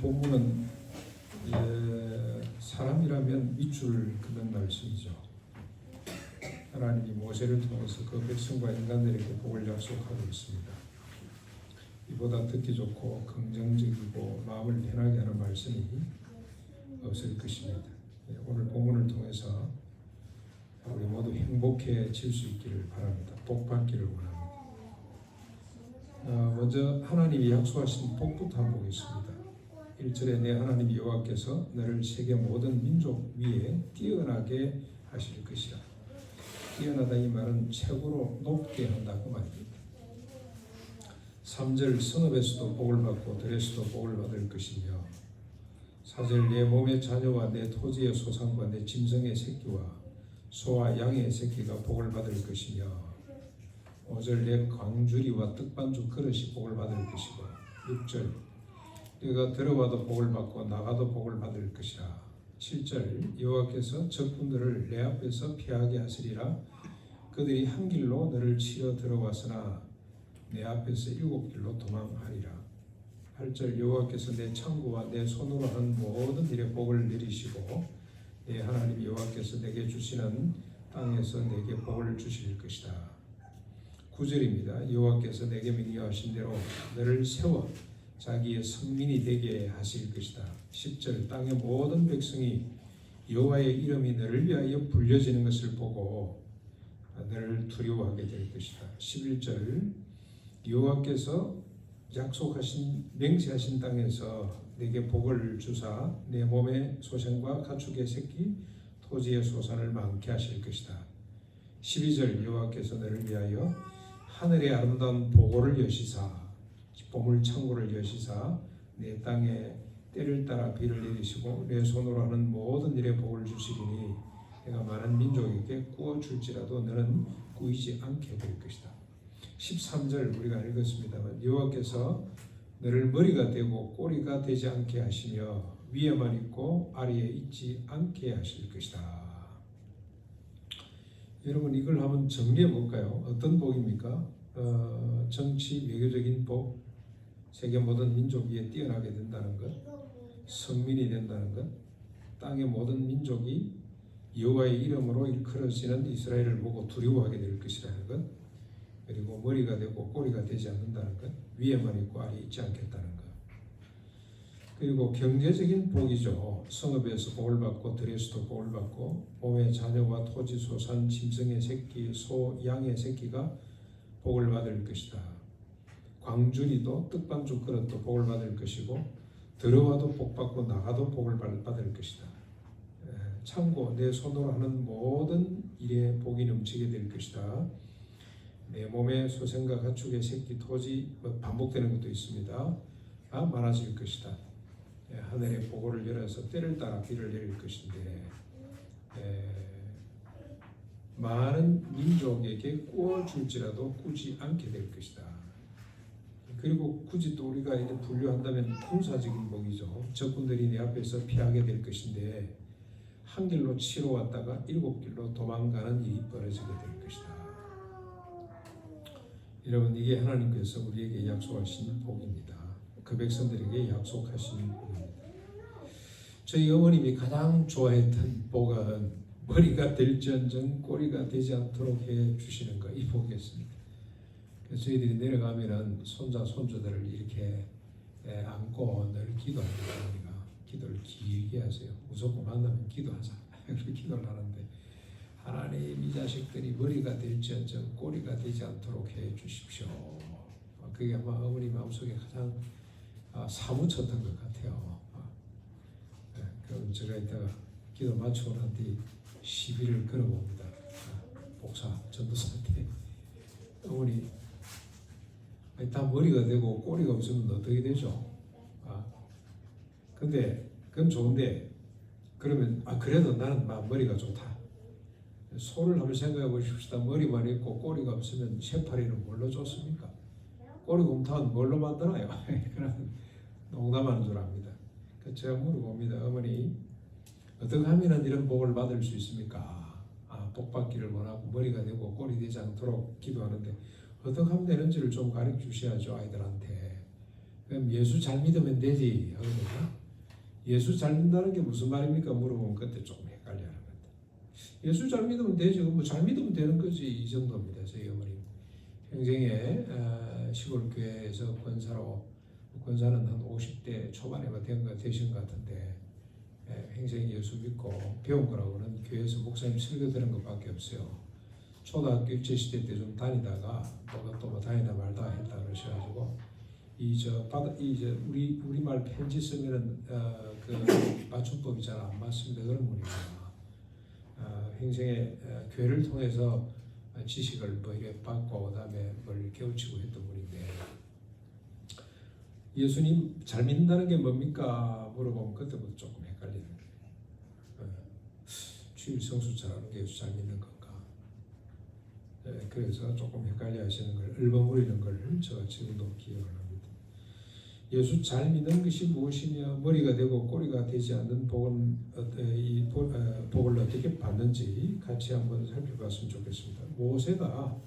본문은 사람이라면 밑줄 긋는 말씀이죠. 하나님이 모세를 통해서 그 백성과 인간들에게 복을 약속하고 있습니다. 이보다 듣기 좋고 긍정적이고 마음을 편하게 하는 말씀이 없을 것입니다. 오늘 본문을 통해서 우리 모두 행복해질 수 있기를 바랍니다. 복 받기를 원합니다. 먼저 하나님이 약속하신 복부터 한번 보겠습니다. 1절에 내 하나님 여호와께서 너를 세계 모든 민족 위에 뛰어나게 하실 것이라. 뛰어나다 이 말은 최고로 높게 한다고 말입니다. 3절 성읍에서도 복을 받고 들에서도 복을 받을 것이며 4절 내 몸의 자녀와 내 토지의 소산과 내 짐승의 새끼와 소와 양의 새끼가 복을 받을 것이며 5절 내 광주리와 떡반죽 그릇이 복을 받을 것이고 6절 네가 들어와도 복을 받고 나가도 복을 받을 것이라. 7절 여호와께서 적군들을 내 앞에서 피하게 하시리라. 그들이 한 길로 너를 치러 들어왔으나 내 앞에서 7길로 도망하리라. 8절 여호와께서 내 창고와 내 손으로 한 모든 일에 복을 내리시고 내 하나님 여호와께서 내게 주시는 땅에서 내게 복을 주실 것이다. 9절입니다. 여호와께서 내게 명령하신 대로 너를 세워 자기의 성민이 되게 하실 것이다. 10절 땅의 모든 백성이 여호와의 이름이 너를 위하여 불려지는 것을 보고 너를 두려워하게 될 것이다. 11절 여호와께서 약속하신 맹세하신 땅에서 내게 복을 주사 내 몸의 소생과 가축의 새끼 토지의 소산을 많게 하실 것이다. 12절 여호와께서 너를 위하여 하늘의 아름다운 보고를 여시사 보물 창고를 여시사 내 땅에 때를 따라 비를 내리시고 내 손으로 하는 모든 일에 복을 주시리니 내가 많은 민족에게 구워 줄지라도 너는 꾸이지 않게 될 것이다. 13절 우리가 읽었습니다만 여호와께서 너를 머리가 되고 꼬리가 되지 않게 하시며 위에만 있고 아래에 있지 않게 하실 것이다. 여러분 이걸 한번 정리해 볼까요? 어떤 복입니까? 정치 외교적인 복, 세계 모든 민족 위에 뛰어나게 된다는 것, 성민이 된다는 것, 땅의 모든 민족이 여호와의 이름으로 일컬어지는 이스라엘을 보고 두려워하게 될 것이라는 것, 그리고 머리가 되고 꼬리가 되지 않는다는 것, 위에만 있고 아래에 있지 않겠다는 것. 그리고 경제적인 복이죠. 성읍에서 복을 받고 들에서도 복을 받고 몸의 자녀와 토지 소산 짐승의 새끼 소 양의 새끼가 복을 받을 것이다. 광주리도 떡반죽 그릇도 복을 받을 것이고 들어와도 복 받고 나가도 복을 받을 것이다. 창고 내 손으로 하는 모든 일에 복이 넘치게 될 것이다. 내 몸의 소생과 가축의 새끼 토지 반복되는 것도 있습니다. 많아질 것이다. 하늘의 보고를 열어서 때를 따라 비를 내릴 것인데 많은 민족에게 구워줄지라도 꾸지 않게 될 것이다. 그리고 굳이 또 우리가 이제 분류한다면 군사적인 복이죠. 적군들이 내 앞에서 피하게 될 것인데 한 길로 치러 왔다가 7길로 도망가는 일이 벌어지게 될 것이다. 여러분 이게 하나님께서 우리에게 약속하신 복입니다. 그 백성들에게 약속하신 복입니다. 저희 어머님이 가장 좋아했던 복은 머리가 될지언정 꼬리가 되지 않도록 해주시는 것, 이 복이었습니다. 그래서 저희들이 내려가면은 손자 손주들을 이렇게 안고 늘 기도합니다. 우리가 기도를 길게 하세요. 무조건 만나면 기도하자. 그렇게 기도를 하는데 하나님 이 자식들이 머리가 될지언정 꼬리가 되지 않도록 해주십시오. 그게 아마 어머니 마음속에 가장 사무쳤던 것 같아요. 그럼 제가 이따가 기도 마치고 난 뒤 시비를 걸어봅니다. 목사 전도사한테 어머니 다 머리가 되고 꼬리가 없으면 어떻게 되죠? 근데 그건 좋은데 그러면 그래도 나는 머리가 좋다. 소를 한번 생각해 보십시다. 머리만 있고 꼬리가 없으면 쇠파리는 뭘로 좋습니까? 꼬리곰탕은 뭘로 만드나요? 그런 농담하는 줄 압니다. 제가 물어봅니다. 어머니 어떻게 하면 이런 복을 받을 수 있습니까? 복 받기를 원하고 머리가 되고 꼬리 되지 않도록 기도하는데 어떻게 하면 되는지를 좀 가르쳐 주셔야죠. 아이들한테. 그럼 예수 잘 믿으면 되지 하거든요. 예수 잘 믿는다는 게 무슨 말입니까? 물어보면 그때 조금 헷갈려하는 겁니다. 예수 잘 믿으면 되지. 뭐 잘 믿으면 되는 거지 이 정도입니다. 저희 어머니 평생에 시골 교회에서 권사는 한 50대 초반에 되신 것 같은데 평생 예수 믿고 배운 거라고는 교회에서 목사님 설교 들은 것밖에 없어요. 초등학교 일제시대 때 좀 다니다가 또 다니다 말다 했다 그러셔가지고 우리말 편지 쓰면은 그 맞춤법이 잘 안 맞습니다. 그런 분입니다. 평생에 교회를 통해서 지식을 뭐 이렇게 받고 그다음에 뭘 깨우치고 했던 분인데 예수님 잘 믿는다는 게 뭡니까 물어보면 그때부터 조금 헷갈리는 거예요. 주일 성수 잘하는 게 예수 잘 믿는 건가? 그래서 조금 헷갈려하시는 걸 얼버무리는 걸 제가 지금도 기억을 합니다. 예수 잘 믿는 것이 무엇이며 머리가 되고 꼬리가 되지 않는 복을 어떻게 받는지 같이 한번 살펴봤으면 좋겠습니다. 모세가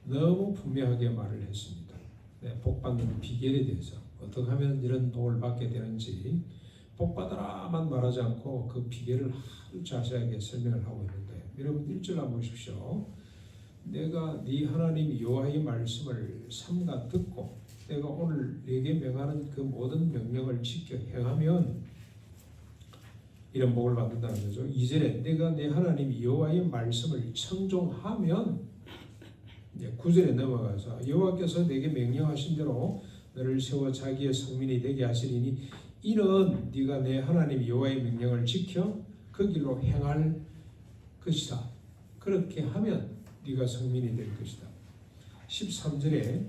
너무 분명하게 말을 했습니다. 복 받는 비결에 대해서 어떻게 하면 이런 복을 받게 되는지 복 받으라만 말하지 않고 그 비결을 아주 자세하게 설명을 하고 있는데 여러분 1절 한번 보십시오. 내가 네 하나님 여호와의 말씀을 삼가 듣고 내가 오늘 네게 명하는 그 모든 명령을 지켜 행하면 이런 복을 받는다는 거죠. 2절에 내가 내 하나님 여호와의 말씀을 청종하면 9절에 넘어가서 여호와께서 내게 명령하신 대로 너를 세워 자기의 성민이 되게 하시리니 이는 네가 내 하나님 여호와의 명령을 지켜 그 길로 행할 것이다. 그렇게 하면 네가 성민이 될 것이다. 13절에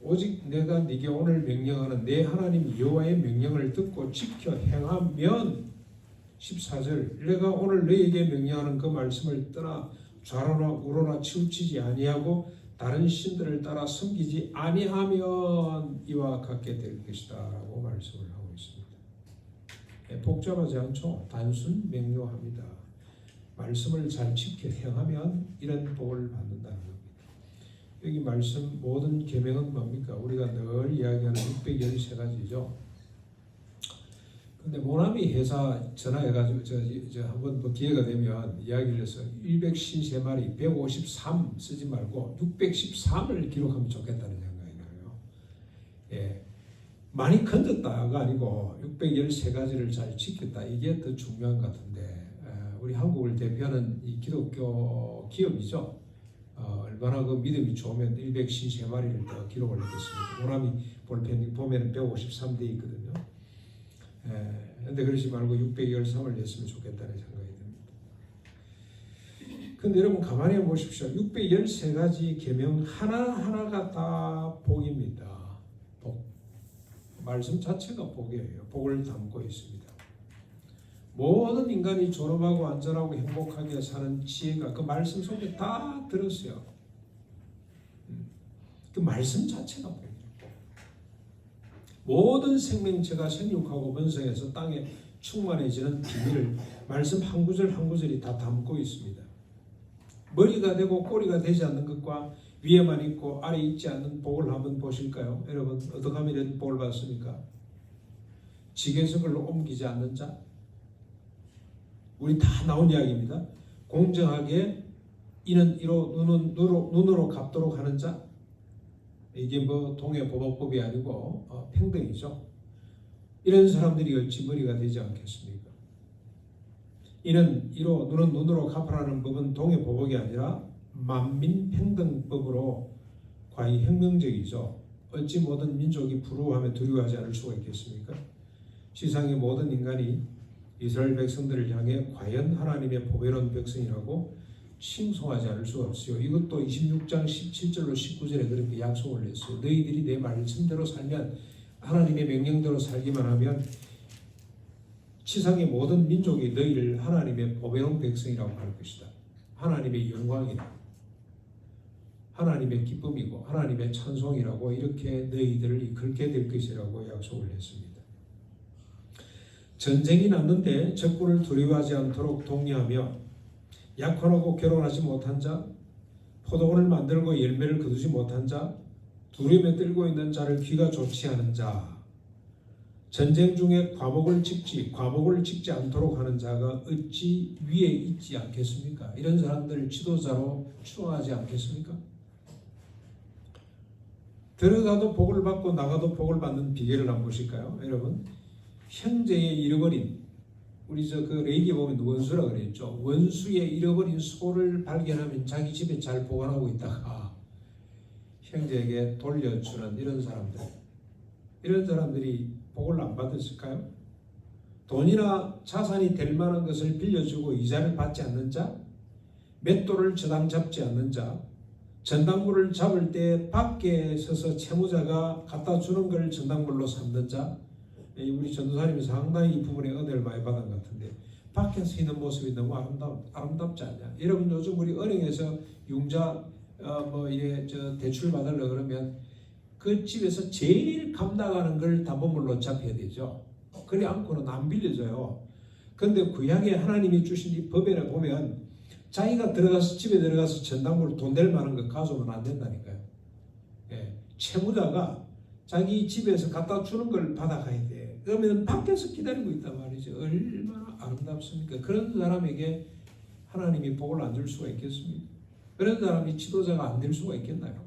오직 내가 네게 오늘 명령하는 내 하나님 여호와의 명령을 듣고 지켜 행하면 14절 내가 오늘 너에게 명령하는 그 말씀을 떠나 좌로나 우로나 치우치지 아니하고 다른 신들을 따라 섬기지 아니하면 이와 같게 될 것이다 라고 말씀을 하고 있습니다. 복잡하지 않죠? 단순 명료합니다. 말씀을 잘 지켜 행하면 이런 복을 받는다는 겁니다. 여기 말씀 모든 계명은 뭡니까? 우리가 늘 이야기하는 613가지죠. 근데 모나미 회사 전화해가지고 저 한번 뭐 기회가 되면 이야기를 해서 153마리 153 쓰지 말고 613을 기록하면 좋겠다는 생각이 나요. 예, 많이 건졌다가 아니고 613가지를 잘 지켰다 이게 더 중요한 것 같은데 우리 한국을 대표하는 이 기독교 기업이죠. 얼마나 그 믿음이 좋으면 153마리를 더 기록을 했겠습니까? 모나미 볼펜 보면 153대 있거든요. 근데 그러지 말고 613을 냈으면 좋겠다는 생각이 듭니다. 근데 여러분 가만히 보십시오. 613가지 계명 하나하나가 다 복입니다. 복. 말씀 자체가 복이에요. 복을 담고 있습니다. 모든 인간이 존엄하고 안전하고 행복하게 사는 지혜가 그 말씀 속에 다 들었어요. 그 말씀 자체가 복이에요. 모든 생명체가 생육하고 번성해서 땅에 충만해지는 비밀을 말씀 한 구절 한 구절이 다 담고 있습니다. 머리가 되고 꼬리가 되지 않는 것과 위에만 있고 아래 있지 않는 복을 한번 보실까요? 여러분 어떻게 하면 이런 복을 받습니까? 지게석을 옮기지 않는 자, 우리 다 나온 이야기입니다. 공정하게 이는 이로 눈으로 갚도록 하는 자, 이게 뭐 동해보복법이 아니고 평등이죠. 이런 사람들이 어찌 머리가 되지 않겠습니까? 이는 이로 눈은 눈으로 갚으라는 법은 동해보복이 아니라 만민평등법으로 과히 혁명적이죠. 어찌 모든 민족이 부러워하며 두려워하지 않을 수가 있겠습니까? 세상의 모든 인간이 이스라엘 백성들을 향해 과연 하나님의 보배로운 백성이라고 칭송하지 않을 수가 없어요. 이것도 26장 17절로 19절에 그렇게 약속을 했어요. 너희들이 내 말씀대로 살면 하나님의 명령대로 살기만 하면 지상의 모든 민족이 너희를 하나님의 보배로운 백성이라고 할 것이다. 하나님의 영광이다. 하나님의 기쁨이고 하나님의 찬송이라고 이렇게 너희들을 이끌게 될 것이라고 약속을 했습니다. 전쟁이 났는데 적군을 두려워하지 않도록 독려하며 약혼하고 결혼하지 못한 자, 포도원을 만들고 열매를 거두지 못한 자, 두려움에 떨고 있는 자를 귀가 좋지 않은 자, 전쟁 중에 과목을 찍지 않도록 하는 자가 어찌 위에 있지 않겠습니까? 이런 사람들을 지도자로 추앙하지 않겠습니까? 들어가도 복을 받고 나가도 복을 받는 비결을 한번 보실까요? 여러분, 형제의 잃어버린, 우리 그 레이기 보면 원수라 그랬죠. 원수의 잃어버린 소를 발견하면 자기 집에 잘 보관하고 있다가 형제에게 돌려주는 이런 사람들이 복을 안 받았을까요? 돈이나 자산이 될 만한 것을 빌려주고 이자를 받지 않는 자, 맷돌을 저당 잡지 않는 자, 전당물을 잡을 때 밖에 서서 채무자가 갖다 주는 걸 전당물로 삼는 자, 우리 전도사님이 상당히 이 부분에 은혜를 많이 받은 것 같은데 밖에서 있는 모습이 너무 아름답지 않냐? 여러분 요즘 우리 은행에서 융자 대출 받으려 그러면 그 집에서 제일 값나가는 걸 담보물로 잡혀야 되죠. 그래 않고는 안 빌려줘요. 그런데 구약에 하나님이 주신 이 법에 보면 자기가 집에 들어가서 전당물 돈 낼 만한 거 가져오면 안 된다니까요. 채무자가 자기 집에서 갖다 주는 걸 받아가야 돼. 그러면 밖에서 기다리고 있단 말이죠. 얼마나 아름답습니까? 그런 사람에게 하나님이 복을 안 줄 수가 있겠습니까? 그런 사람이 지도자가 안 될 수가 있겠나요?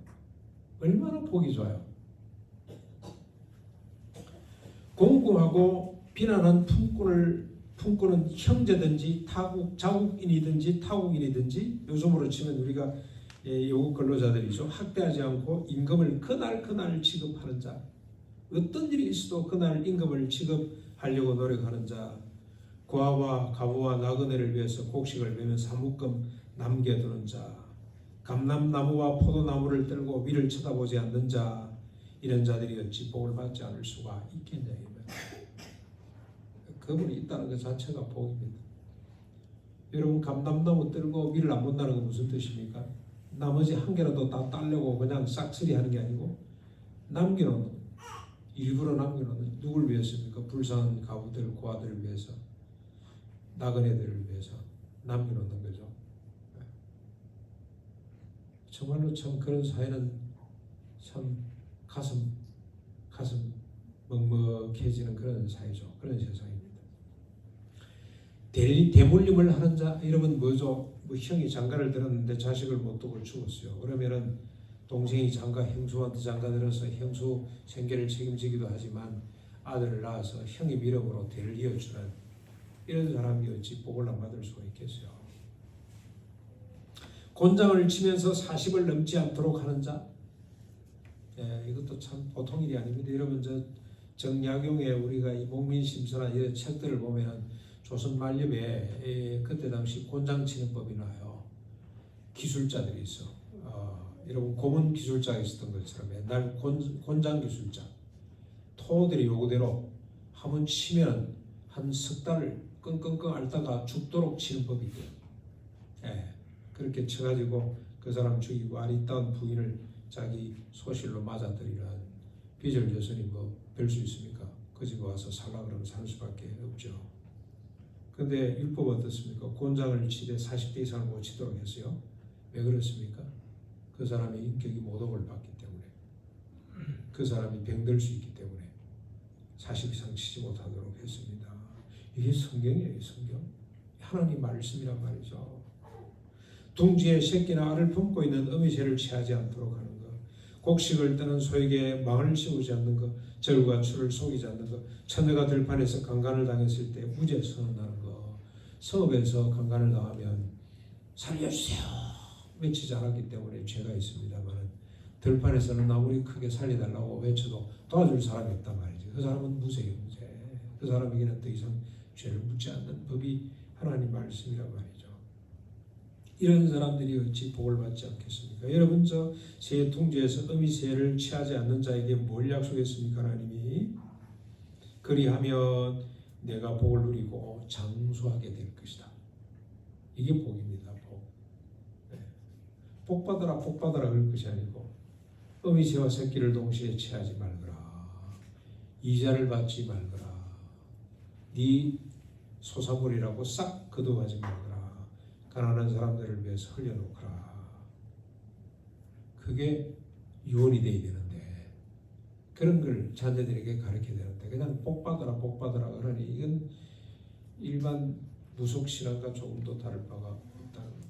얼마나 복이 좋아요. 공공하고 비난한 품꾼은 형제든지 자국인이든지 타국인이든지 요즘으로 치면 우리가 외국 근로자들이죠. 학대하지 않고 임금을 그날 지급하는 자, 어떤 일이 있어도 그날 임금을 지급하려고 노력하는 자, 고아와 가부와 나그네를 위해서 곡식을 매면 사뭇금 남겨두는 자, 감람나무와 포도나무를 들고 위를 쳐다보지 않는 자, 이런 자들이 어찌 복을 받지 않을 수가 있겠냐. 그분이 있다는 것 자체가 복입니다. 여러분, 감람나무 들고 위를 안 본다는 건 무슨 뜻입니까? 나머지 한 개라도 다 따려고 그냥 싹쓸이 하는 게 아니고 남겨놓는, 일부러 남겨놓는, 누굴 위해서입니까? 불쌍한 가부들, 고아들을 위해서, 나그네들을 위해서 남겨놓는 거죠. 정말로 참 그런 사회는 참 가슴 먹먹해지는 그런 사회죠. 그런 세상입니다. 대물림을 하는 자, 이러면 뭐죠? 형이 장가를 들었는데 자식을 못 두고 죽었어요. 그러면은 동생이 형수한테 장가 들어서 형수 생계를 책임지기도 하지만 아들을 낳아서 형의 미력으로 대를 이어주는 이런 사람이 어찌 복을 안 받을 수가 있겠어요. 곤장을 치면서 40을 넘지 않도록 하는 자, 이것도 참 보통 일이 아닙니다. 여러분, 정약용의 우리가 이 목민심서나 이런 책들을 보면 조선 말엽에 그때 당시 곤장 치는 법이 나요. 기술자들이 있어. 여러분, 고문 기술자가 있었던 것처럼 옛날 곤장 기술자, 토들이 요구대로 한번 치면 한 석 달을 끙끙끙 앓다가 죽도록 치는 법이고요. 그렇게 쳐가지고 그 사람 죽이고 아리따운 부인을 자기 소실로 맞아들이는 비절 여선이 될 수 있습니까? 그 집에 와서 살라 그러면 살 수밖에 없죠. 근데 율법 어떻습니까? 곤장을 치되 40대 이상을 못 치도록 했어요. 왜 그렇습니까? 그 사람이 인격이 모독을 받기 때문에, 그 사람이 병들 수 있기 때문에 40 이상 치지 못하도록 했습니다. 이게 성경이에요. 성경. 하나님 말씀이란 말이죠. 둥지에 새끼나 알을 품고 있는 어미새를 취하지 않도록 하는 것, 곡식을 떠는 소에게 망을 씌우지 않는 것, 절과 추를 속이지 않는 것, 처녀가 들판에서 강간을 당했을 때 무죄 선언하는 것, 성읍에서 강간을 당하면 살려주세요 외치지 않았기 때문에 죄가 있습니다만, 들판에서는 아무리 크게 살려달라고 외쳐도 도와줄 사람이 없단 말이죠. 그 사람은 무죄예요. 무죄. 그 사람에게는 더 이상 죄를 묻지 않는 법이 하나님 말씀이란 말이죠. 이런 사람들이 어찌 복을 받지 않겠습니까? 여러분, 새 둥지에서 어미새를 취하지 않는 자에게 뭘 약속했습니까? 하나님이 그리하면 내가 복을 누리고 장수하게 될 것이다. 이게 복입니다. 복. 복 받아라 복 받아라 그럴 것이 아니고, 어미새와 새끼를 동시에 취하지 말거라, 이자를 받지 말거라, 네 소사물이라고 싹 거둬가지 말거라, 가난한 사람들을 위해서 흘려놓거라. 그게 유언이 되어야 되는데 그런 걸 자녀들에게 가르쳐야 되는데 그냥 복 받으라 그러니 이건 일반 무속 신앙과 조금 더 다를 바가 없다는 겁니다.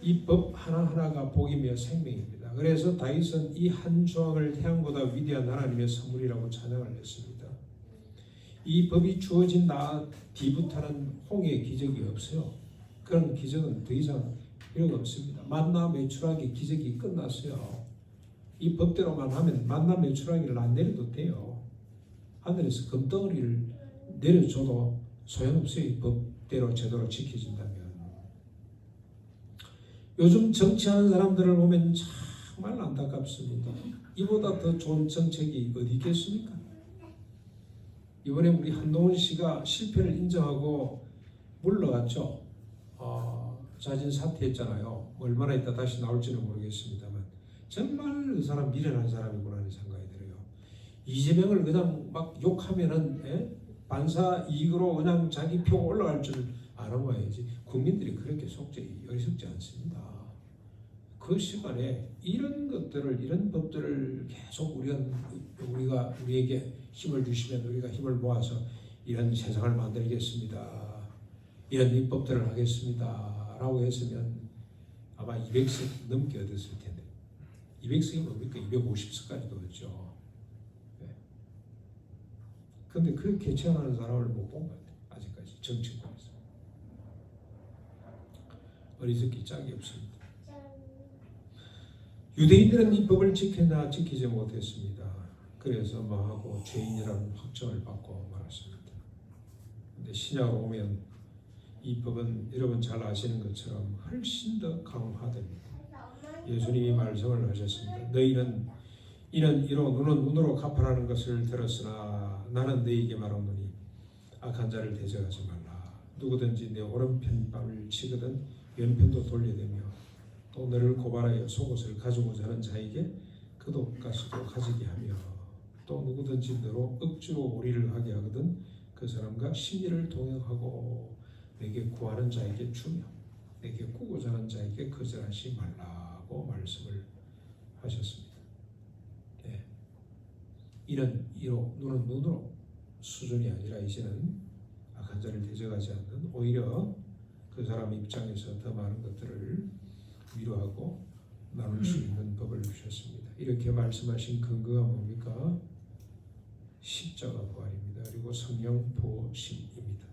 이 법 하나하나가 복이며 생명입니다. 그래서 다윗은 이 한 조항을 태양보다 위대한 하나님의 선물이라고 찬양을 했습니다. 이 법이 주어진 나 뒤부터는 홍해의 기적이 없어요. 그런 기적은 더 이상 필요가 없습니다. 만나 매출하기 기적이 끝났어요. 이 법대로만 하면 만나 매출하기를 안 내려도 돼요. 하늘에서 금덩어리를 내려줘도 소용없어요. 이 법대로 제대로 지켜진다면. 요즘 정치하는 사람들을 보면 정말 안타깝습니다. 이보다 더 좋은 정책이 어디 있겠습니까? 이번에 우리 한동훈 씨가 실패를 인정하고 물러갔죠. 자진 사퇴했잖아요. 얼마나 있다 다시 나올지는 모르겠습니다만 정말 그 사람 미련한 사람이구나 하는 생각이 들어요. 이재명을 그냥 막 욕하면은 반사 이익으로 그냥 자기 표 올라갈 줄 알아봐야지. 국민들이 그렇게 속죄 어리석지 않습니다. 그 시간에 이런 것들을 이런 법들을 계속 우리에게 힘을 주시면 우리가 힘을 모아서 이런 세상을 만들겠습니다. 이런 입법들을 하겠습니다. 라고 했으면 아마 200석 넘게 얻었을 텐데 200석이 뭡니까? 250석까지도 얻죠. 그런데 그렇게 제안하는 사람을 못 본 것 같아요. 아직까지 정치권에서. 어리석기 짝이 없습니다. 유대인들은 이 법을 지켰나 지키지 못했습니다. 그래서 뭐하고 죄인이라는 확정을 받고 말았습니다. 그런데 신약으로 오면 이 법은 여러분 잘 아시는 것처럼 훨씬 더 강화됩니다. 예수님이 말씀을 하셨습니다. 너희는 이는 이로 눈은 눈으로 갚아라는 것을 들었으나 나는 너희에게 말하노니 악한 자를 대적하지 말라. 누구든지 내 오른편 뺨을 치거든 왼편도 돌려대며 또 너를 고발하여 속옷을 가지고자 하는 자에게 겉옷가시도 가지게 하며 또 누구든지 너로 억지로 오리를 하게 하거든 그 사람과 심리를 동역하고 내게 구하는 자에게 주며 내게 꾸고자 하는 자에게 거절하지 말라고 말씀을 하셨습니다. 네. 이는 이로 눈은 눈으로 수준이 아니라 이제는 악한 자를 대적하지 않는 오히려 그 사람 입장에서 더 많은 것들을 위로하고 나눌 수 있는 법을 주셨습니다. 이렇게 말씀하신 근거가 뭡니까? 십자가 부활입니다. 그리고 성령 부어심입니다.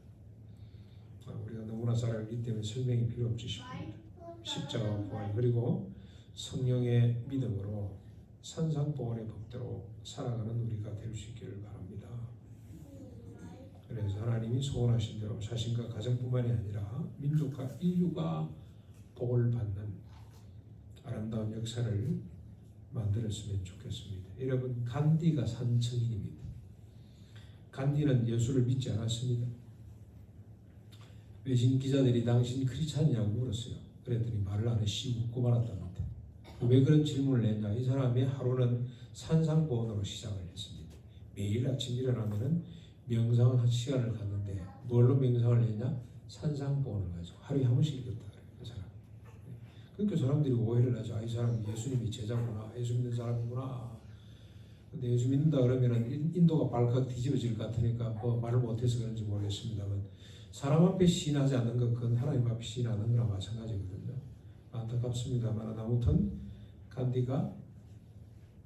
우리가 너무나 잘 알기 때문에 설명이 필요 없지 싶습니다. 십자가 부활 그리고 성령의 믿음으로 산상보훈의 법대로 살아가는 우리가 될 수 있기를 바랍니다. 그래서 하나님이 소원하신 대로 자신과 가정뿐만이 아니라 민족과 인류가 복을 받는 아름다운 역사를 만들었으면 좋겠습니다. 여러분 간디가 산 증인입니다. 간디는 예수를 믿지 않았습니다. 외신 기자들이 당신 크리스찬이냐고 물었어요. 그랬더니 말을 안 해 웃고 말았답니다. 왜 그런 질문을 했냐? 이 사람의 하루는 산상보훈으로 시작을 했습니다. 매일 아침 일어나면은 명상 시간을 갖는데 뭘로 명상을 했냐? 산상보훈을 가지고 하루에 한 번씩 읽었다 그래요. 그 사람. 그러니까 사람들이 오해를 하죠. 이 사람 예수님이 제자구나, 예수 믿는 사람이구나. 근데 예수 믿는다 그러면은 인도가 발칵 뒤집어질 것 같으니까 뭐 말을 못해서 그런지 모르겠습니다만 사람 앞에 시인하지 않는 것 그건 하나님 앞에 시인하는 거랑 마찬가지거든요. 안타깝습니다만 아무튼 간디가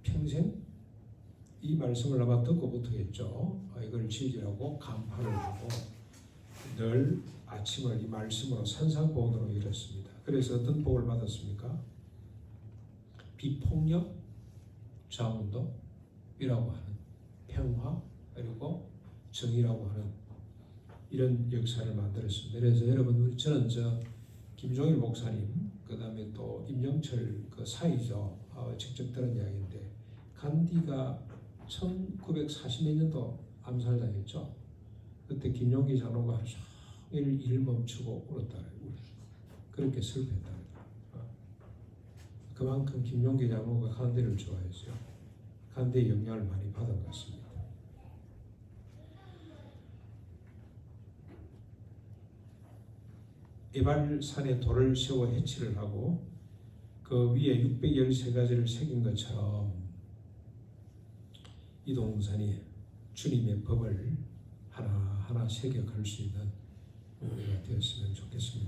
평생 이 말씀을 아마 듣고부터겠죠. 이걸 지으라고 간파를 하고 늘 아침을 이 말씀으로 산상보훈으로 이뤘습니다. 그래서 어떤 복을 받았습니까? 비폭력 자운동이라고 하는 평화 그리고 정의라고 하는 이런 역사를 만들었습니다. 그래서 여러분 저는 김종일 목사님 그 다음에 또 임영철 그 사이죠. 직접 들은 이야기인데 간디가 1940몇 년도 암살당했죠. 그때 김용기 장로가 하루 종일 일을 멈추고 울었다. 그렇게 슬펐다. 그만큼 김용기 장로가 간디를 좋아했어요. 간디의 영향을 많이 받은 것 같습니다. 에발산에 돌을 세워 해치를 하고 그 위에 613가지를 새긴 것처럼 이동산이 주님의 법을 하나하나 새겨갈 수 있는 우리가 되었으면 좋겠습니다.